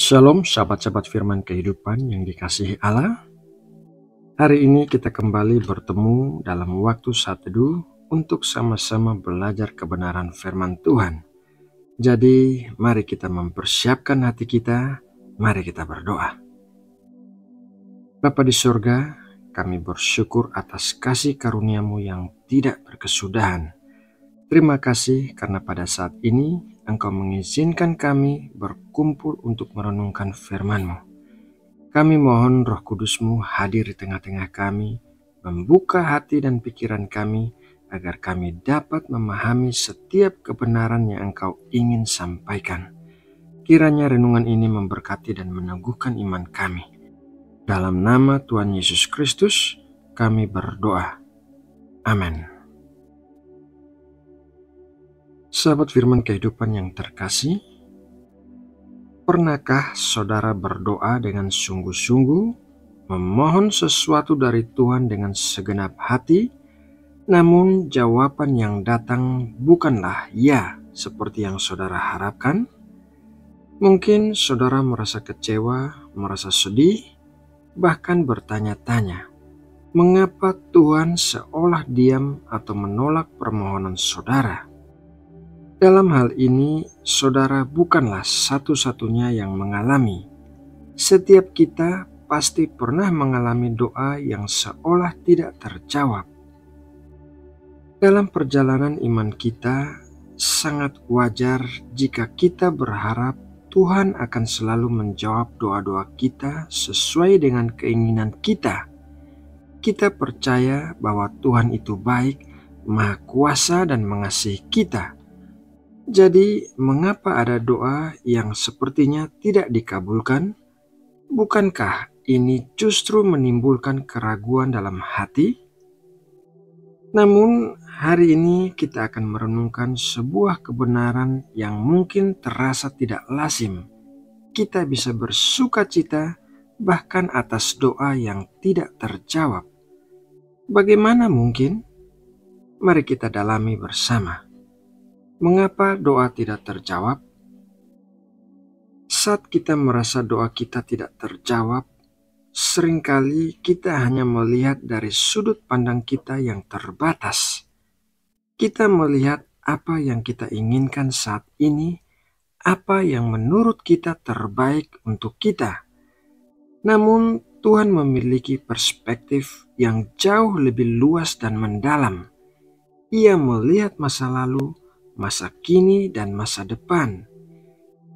Shalom sahabat-sahabat firman kehidupan yang dikasihi Allah. Hari ini kita kembali bertemu dalam waktu saat teduh untuk sama-sama belajar kebenaran firman Tuhan. Jadi mari kita mempersiapkan hati kita, mari kita berdoa. Bapa di surga, kami bersyukur atas kasih karunia-Mu yang tidak berkesudahan. Terima kasih karena pada saat ini Engkau mengizinkan kami berkumpul untuk merenungkan firman-Mu. Kami mohon Roh Kudus-Mu hadir di tengah-tengah kami, membuka hati dan pikiran kami, agar kami dapat memahami setiap kebenaran yang Engkau ingin sampaikan. Kiranya renungan ini memberkati dan meneguhkan iman kami. Dalam nama Tuhan Yesus Kristus, kami berdoa. Amin. Sahabat firman kehidupan yang terkasih, pernahkah saudara berdoa dengan sungguh-sungguh, memohon sesuatu dari Tuhan dengan segenap hati, namun jawaban yang datang bukanlah ya seperti yang saudara harapkan? Mungkin saudara merasa kecewa, merasa sedih, bahkan bertanya-tanya, mengapa Tuhan seolah diam atau menolak permohonan saudara? Dalam hal ini, saudara bukanlah satu-satunya yang mengalami. Setiap kita pasti pernah mengalami doa yang seolah tidak terjawab. Dalam perjalanan iman kita, sangat wajar jika kita berharap Tuhan akan selalu menjawab doa-doa kita sesuai dengan keinginan kita. Kita percaya bahwa Tuhan itu baik, Maha Kuasa dan mengasihi kita. Jadi, mengapa ada doa yang sepertinya tidak dikabulkan? Bukankah ini justru menimbulkan keraguan dalam hati? Namun, hari ini kita akan merenungkan sebuah kebenaran yang mungkin terasa tidak lazim. Kita bisa bersukacita bahkan atas doa yang tidak terjawab. Bagaimana mungkin? Mari kita dalami bersama. Mengapa doa tidak terjawab? Saat kita merasa doa kita tidak terjawab, seringkali kita hanya melihat dari sudut pandang kita yang terbatas. Kita melihat apa yang kita inginkan saat ini, apa yang menurut kita terbaik untuk kita. Namun Tuhan memiliki perspektif yang jauh lebih luas dan mendalam. Ia melihat masa lalu, masa kini, dan masa depan.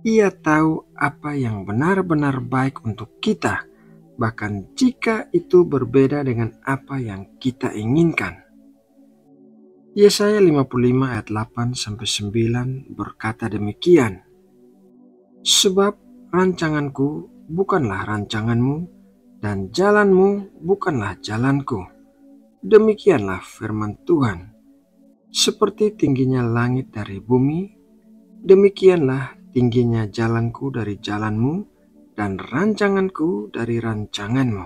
Ia tahu apa yang benar-benar baik untuk kita, bahkan jika itu berbeda dengan apa yang kita inginkan. Yesaya 55 ayat 8-9 berkata demikian, "Sebab rancanganku bukanlah rancanganmu, dan jalanmu bukanlah jalanku. Demikianlah firman Tuhan. Seperti tingginya langit dari bumi, demikianlah tingginya jalanku dari jalanmu, dan rancanganku dari rancanganmu."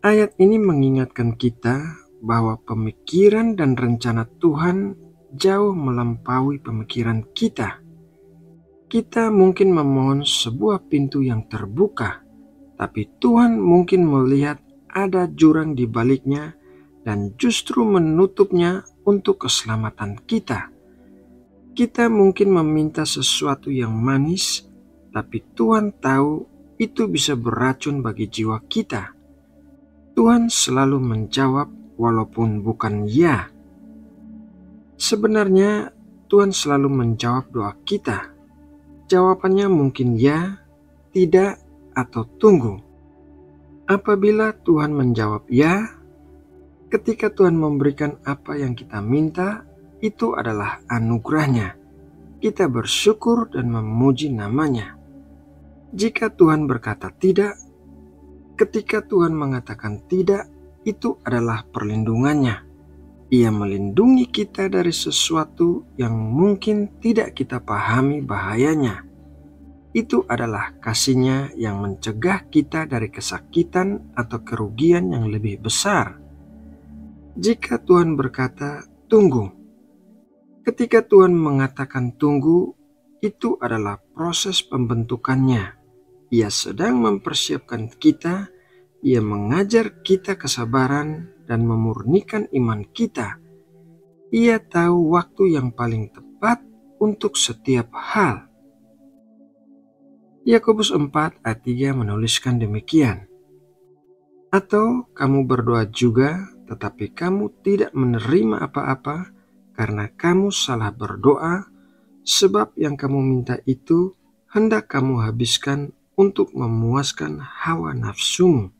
Ayat ini mengingatkan kita bahwa pemikiran dan rencana Tuhan jauh melampaui pemikiran kita. Kita mungkin memohon sebuah pintu yang terbuka, tapi Tuhan mungkin melihat ada jurang di baliknya dan justru menutupnya untuk keselamatan kita. Kita mungkin meminta sesuatu yang manis, tapi Tuhan tahu itu bisa beracun bagi jiwa kita. Tuhan selalu menjawab walaupun bukan ya. Sebenarnya Tuhan selalu menjawab doa kita. Jawabannya mungkin ya, tidak, atau tunggu. Apabila Tuhan menjawab ya, ketika Tuhan memberikan apa yang kita minta, itu adalah anugerahnya. Kita bersyukur dan memuji namanya. Jika Tuhan berkata tidak, ketika Tuhan mengatakan tidak, itu adalah perlindungannya. Ia melindungi kita dari sesuatu yang mungkin tidak kita pahami bahayanya. Itu adalah kasih-Nya yang mencegah kita dari kesakitan atau kerugian yang lebih besar. Jika Tuhan berkata, tunggu. Ketika Tuhan mengatakan tunggu, itu adalah proses pembentukannya. Ia sedang mempersiapkan kita, ia mengajar kita kesabaran dan memurnikan iman kita. Ia tahu waktu yang paling tepat untuk setiap hal. Yakobus 4 ayat 3 menuliskan demikian. Atau kamu berdoa juga, tetapi kamu tidak menerima apa-apa karena kamu salah berdoa, sebab yang kamu minta itu hendak kamu habiskan untuk memuaskan hawa nafsumu.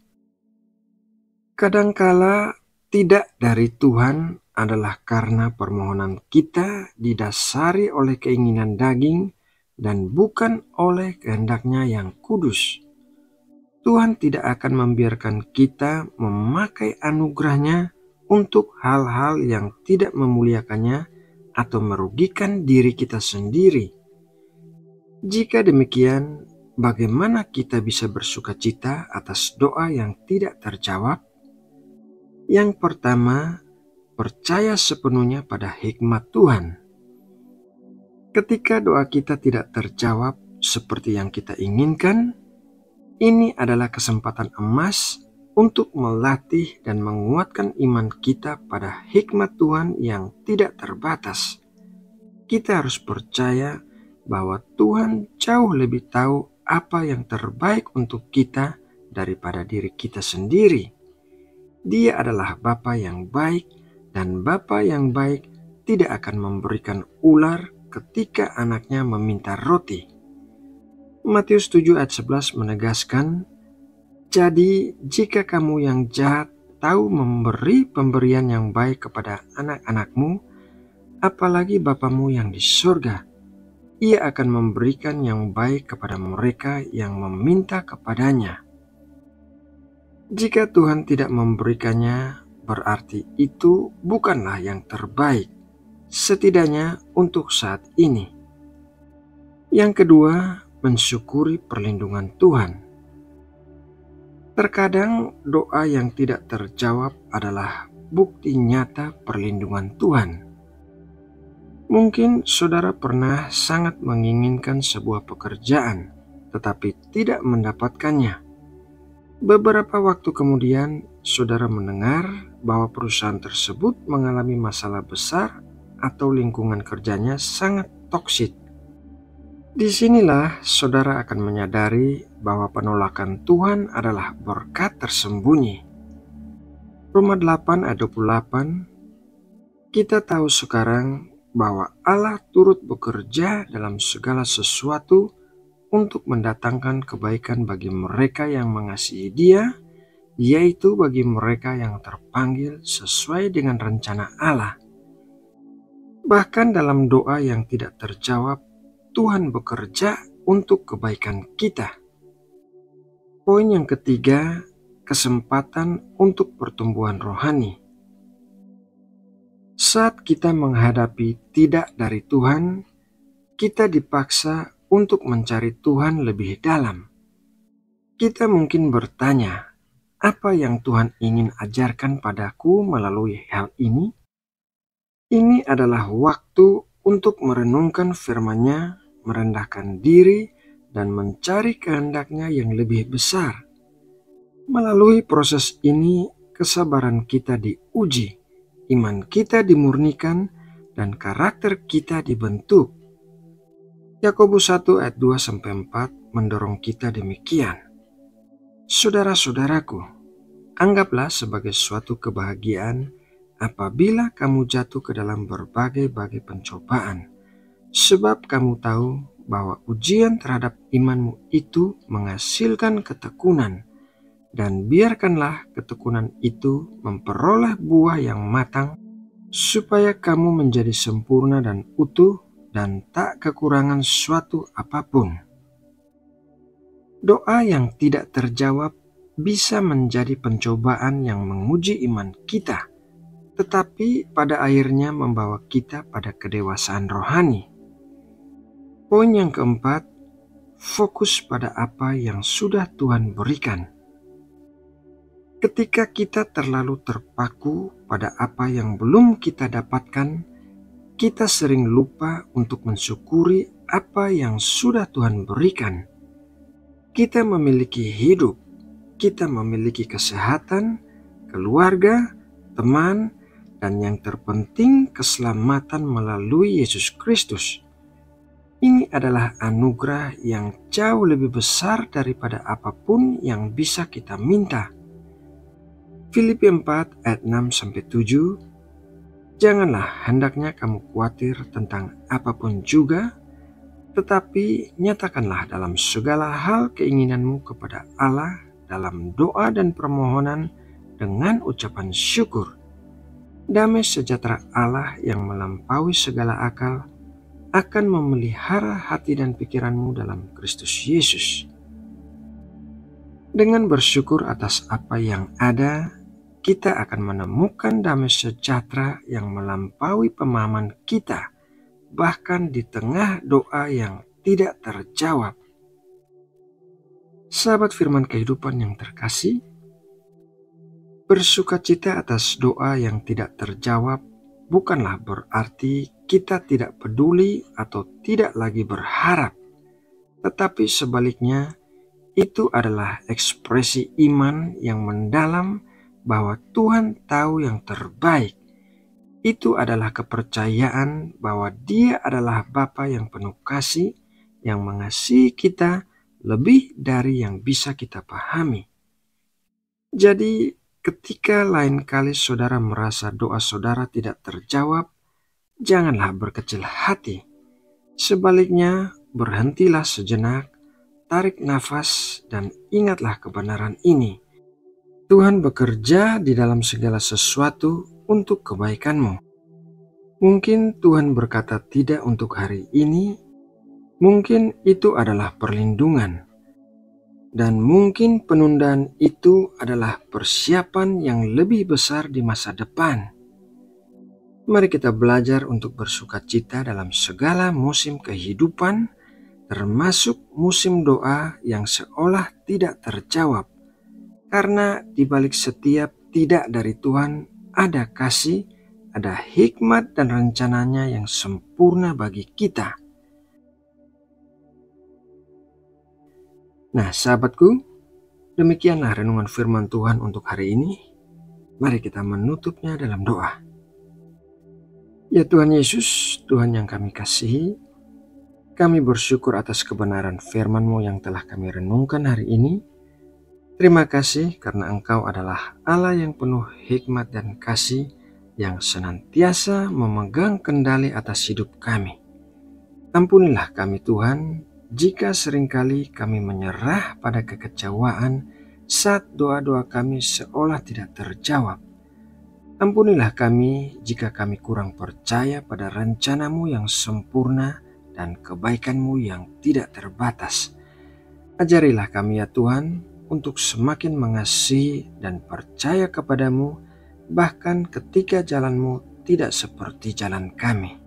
Kadangkala tidak dari Tuhan adalah karena permohonan kita didasari oleh keinginan daging dan bukan oleh kehendaknya yang kudus. Tuhan tidak akan membiarkan kita memakai anugerahnya untuk hal-hal yang tidak memuliakannya atau merugikan diri kita sendiri. Jika demikian, bagaimana kita bisa bersukacita atas doa yang tidak terjawab? Yang pertama, percaya sepenuhnya pada hikmat Tuhan. Ketika doa kita tidak terjawab seperti yang kita inginkan, ini adalah kesempatan emas untuk melatih dan menguatkan iman kita pada hikmat Tuhan yang tidak terbatas. Kita harus percaya bahwa Tuhan jauh lebih tahu apa yang terbaik untuk kita daripada diri kita sendiri. Dia adalah Bapa yang baik, dan Bapa yang baik tidak akan memberikan ular ketika anaknya meminta roti. Matius 7 ayat 11 menegaskan, jadi jika kamu yang jahat tahu memberi pemberian yang baik kepada anak-anakmu, apalagi Bapamu yang di surga, ia akan memberikan yang baik kepada mereka yang meminta kepadanya. Jika Tuhan tidak memberikannya, berarti itu bukanlah yang terbaik, setidaknya untuk saat ini. Yang kedua, mensyukuri perlindungan Tuhan. Terkadang doa yang tidak terjawab adalah bukti nyata perlindungan Tuhan. Mungkin saudara pernah sangat menginginkan sebuah pekerjaan, tetapi tidak mendapatkannya. Beberapa waktu kemudian, saudara mendengar bahwa perusahaan tersebut mengalami masalah besar atau lingkungan kerjanya sangat toksik. Disinilah saudara akan menyadari bahwa penolakan Tuhan adalah berkat tersembunyi. Roma 8 ayat 28, kita tahu sekarang bahwa Allah turut bekerja dalam segala sesuatu untuk mendatangkan kebaikan bagi mereka yang mengasihi Dia, yaitu bagi mereka yang terpanggil sesuai dengan rencana Allah. Bahkan dalam doa yang tidak terjawab, Tuhan bekerja untuk kebaikan kita. Poin yang ketiga, kesempatan untuk pertumbuhan rohani. Saat kita menghadapi tidak dari Tuhan, kita dipaksa untuk mencari Tuhan lebih dalam. Kita mungkin bertanya, apa yang Tuhan ingin ajarkan padaku melalui hal ini? Ini adalah waktu untuk merenungkan firman-Nya, merendahkan diri, dan mencari kehendak-Nya yang lebih besar. Melalui proses ini, kesabaran kita diuji, iman kita dimurnikan, dan karakter kita dibentuk. Yakobus 1 ayat 2-4 mendorong kita demikian. Saudara-saudaraku, anggaplah sebagai suatu kebahagiaan apabila kamu jatuh ke dalam berbagai-bagai pencobaan, sebab kamu tahu bahwa ujian terhadap imanmu itu menghasilkan ketekunan, dan biarkanlah ketekunan itu memperoleh buah yang matang, supaya kamu menjadi sempurna dan utuh, dan tak kekurangan suatu apapun. Doa yang tidak terjawab bisa menjadi pencobaan yang menguji iman kita, tetapi pada akhirnya membawa kita pada kedewasaan rohani. Poin yang keempat, fokus pada apa yang sudah Tuhan berikan. Ketika kita terlalu terpaku pada apa yang belum kita dapatkan, kita sering lupa untuk mensyukuri apa yang sudah Tuhan berikan. Kita memiliki hidup, kita memiliki kesehatan, keluarga, teman, dan yang terpenting keselamatan melalui Yesus Kristus. Ini adalah anugerah yang jauh lebih besar daripada apapun yang bisa kita minta. Filipi 4 ayat 6-7, janganlah hendaknya kamu khawatir tentang apapun juga, tetapi nyatakanlah dalam segala hal keinginanmu kepada Allah dalam doa dan permohonan dengan ucapan syukur. Damai sejahtera Allah yang melampaui segala akal akan memelihara hati dan pikiranmu dalam Kristus Yesus. Dengan bersyukur atas apa yang ada, kita akan menemukan damai sejahtera yang melampaui pemahaman kita, bahkan di tengah doa yang tidak terjawab. Sahabat firman kehidupan yang terkasih, bersukacita atas doa yang tidak terjawab bukanlah berarti kita tidak peduli atau tidak lagi berharap, tetapi sebaliknya itu adalah ekspresi iman yang mendalam bahwa Tuhan tahu yang terbaik. Itu adalah kepercayaan bahwa Dia adalah Bapa yang penuh kasih, yang mengasihi kita lebih dari yang bisa kita pahami. Jadi, ketika lain kali saudara merasa doa saudara tidak terjawab, janganlah berkecil hati. Sebaliknya, berhentilah sejenak, tarik nafas, dan ingatlah kebenaran ini. Tuhan bekerja di dalam segala sesuatu untuk kebaikanmu. Mungkin Tuhan berkata tidak untuk hari ini, mungkin itu adalah perlindungan, dan mungkin penundaan itu adalah persiapan yang lebih besar di masa depan. Mari kita belajar untuk bersukacita dalam segala musim kehidupan, termasuk musim doa yang seolah tidak terjawab. Karena di balik setiap tidak dari Tuhan ada kasih, ada hikmat dan rencananya yang sempurna bagi kita. Nah, sahabatku, demikianlah renungan firman Tuhan untuk hari ini. Mari kita menutupnya dalam doa. Ya Tuhan Yesus, Tuhan yang kami kasihi, kami bersyukur atas kebenaran firman-Mu yang telah kami renungkan hari ini. Terima kasih karena Engkau adalah Allah yang penuh hikmat dan kasih yang senantiasa memegang kendali atas hidup kami. Ampunilah kami Tuhan, jika seringkali kami menyerah pada kekecewaan saat doa-doa kami seolah tidak terjawab. Ampunilah kami jika kami kurang percaya pada rencana-Mu yang sempurna dan kebaikan-Mu yang tidak terbatas. Ajarilah kami ya Tuhan, untuk semakin mengasihi dan percaya kepadamu, bahkan ketika jalan-Mu tidak seperti jalan kami.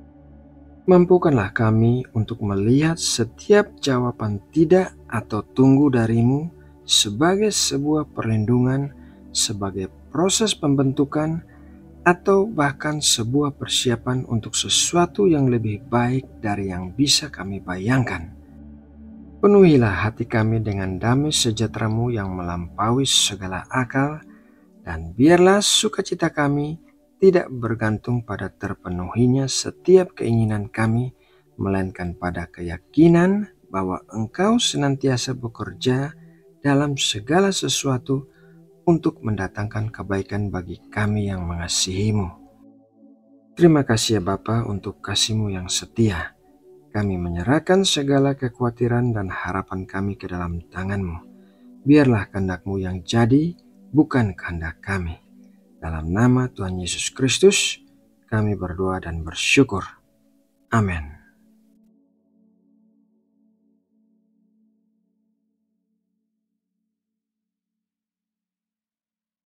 Mampukanlah kami untuk melihat setiap jawaban tidak atau tunggu dari-Mu sebagai sebuah perlindungan, sebagai proses pembentukan, atau bahkan sebuah persiapan untuk sesuatu yang lebih baik dari yang bisa kami bayangkan. Penuhilah hati kami dengan damai sejahtera-Mu yang melampaui segala akal, dan biarlah sukacita kami tidak bergantung pada terpenuhinya setiap keinginan kami, melainkan pada keyakinan bahwa Engkau senantiasa bekerja dalam segala sesuatu untuk mendatangkan kebaikan bagi kami yang mengasihi-Mu. Terima kasih ya Bapa untuk kasih-Mu yang setia. Kami menyerahkan segala kekhawatiran dan harapan kami ke dalam tangan-Mu. Biarlah kehendak-Mu yang jadi, bukan kehendak kami. Dalam nama Tuhan Yesus Kristus, kami berdoa dan bersyukur. Amin.